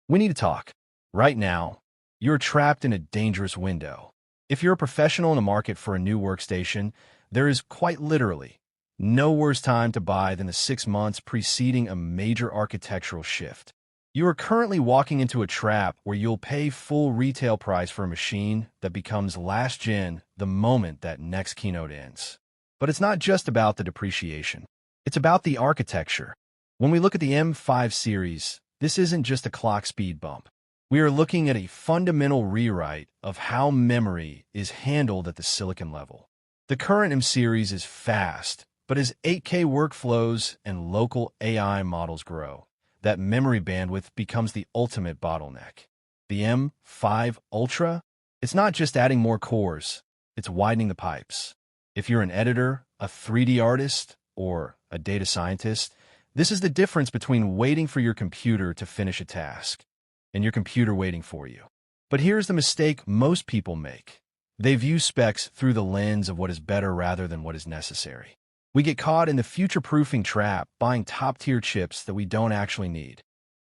We need to talk. Right now, you're trapped in a dangerous window. If you're a professional in the market for a new workstation, there is quite literally no worse time to buy than the 6 months preceding a major architectural shift. You are currently walking into a trap where you'll pay full retail price for a machine that becomes last gen the moment that next keynote ends. But it's not just about the depreciation. It's about the architecture. When we look at the M5 series, this isn't just a clock speed bump. We are looking at a fundamental rewrite of how memory is handled at the silicon level. The current M series is fast, but as 8K workflows and local AI models grow, that memory bandwidth becomes the ultimate bottleneck. The M5 Ultra, it's not just adding more cores, it's widening the pipes. If you're an editor, a 3D artist, or a data scientist, this is the difference between waiting for your computer to finish a task and your computer waiting for you. But here's the mistake most people make. They view specs through the lens of what is better rather than what is necessary. We get caught in the future-proofing trap buying top-tier chips that we don't actually need.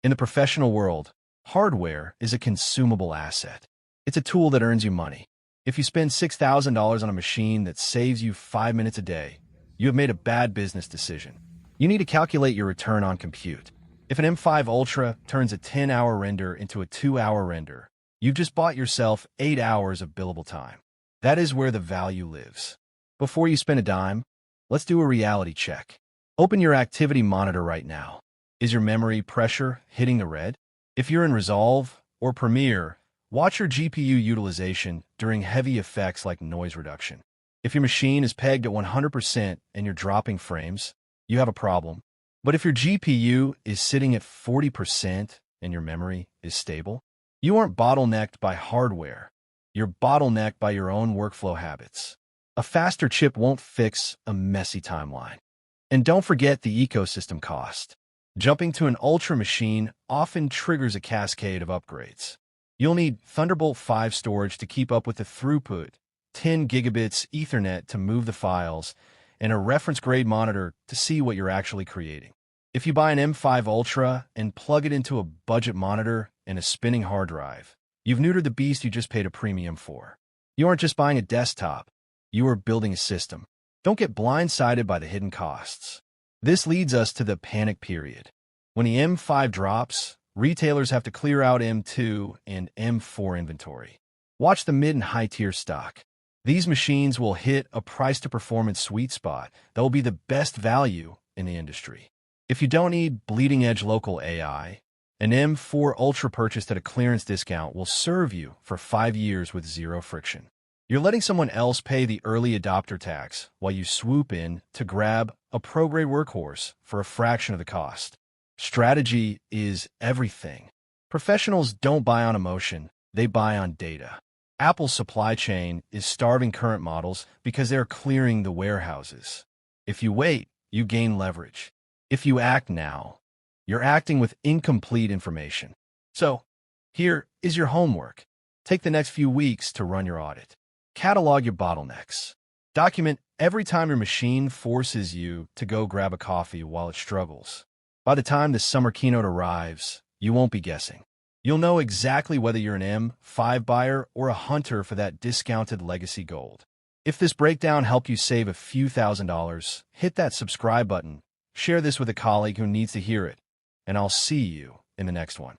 In the professional world, hardware is a consumable asset. It's a tool that earns you money. If you spend $6,000 on a machine that saves you 5 minutes a day, you have made a bad business decision. You need to calculate your return on compute. If an M5 Ultra turns a 10-hour render into a 2-hour render, you've just bought yourself 8 hours of billable time. That is where the value lives. Before you spend a dime, let's do a reality check. Open your activity monitor right now. Is your memory pressure hitting the red? If you're in Resolve or Premiere, watch your GPU utilization during heavy effects like noise reduction. If your machine is pegged at 100% and you're dropping frames, you have a problem. But if your GPU is sitting at 40% and your memory is stable, you aren't bottlenecked by hardware. You're bottlenecked by your own workflow habits. A faster chip won't fix a messy timeline. And don't forget the ecosystem cost. Jumping to an Ultra machine often triggers a cascade of upgrades. You'll need Thunderbolt 5 storage to keep up with the throughput, 10 gigabits Ethernet to move the files, and a reference-grade monitor to see what you're actually creating. If you buy an M5 Ultra and plug it into a budget monitor and a spinning hard drive, you've neutered the beast you just paid a premium for. You aren't just buying a desktop, you are building a system. Don't get blindsided by the hidden costs. This leads us to the panic period. When the M5 drops, retailers have to clear out M2 and M4 inventory. Watch the mid and high-tier stock. These machines will hit a price-to-performance sweet spot that will be the best value in the industry. If you don't need bleeding-edge local AI, an M4 Ultra purchased at a clearance discount will serve you for 5 years with zero friction. You're letting someone else pay the early adopter tax while you swoop in to grab a pro-grade workhorse for a fraction of the cost. Strategy is everything. Professionals don't buy on emotion, they buy on data. Apple's supply chain is starving current models because they're clearing the warehouses. If you wait, you gain leverage. If you act now, you're acting with incomplete information. So, here is your homework. Take the next few weeks to run your audit. Catalog your bottlenecks. Document every time your machine forces you to go grab a coffee while it struggles. By the time the summer keynote arrives, you won't be guessing. You'll know exactly whether you're an M5 buyer or a hunter for that discounted legacy gold. If this breakdown helped you save a few $1,000s, hit that subscribe button, share this with a colleague who needs to hear it, and I'll see you in the next one.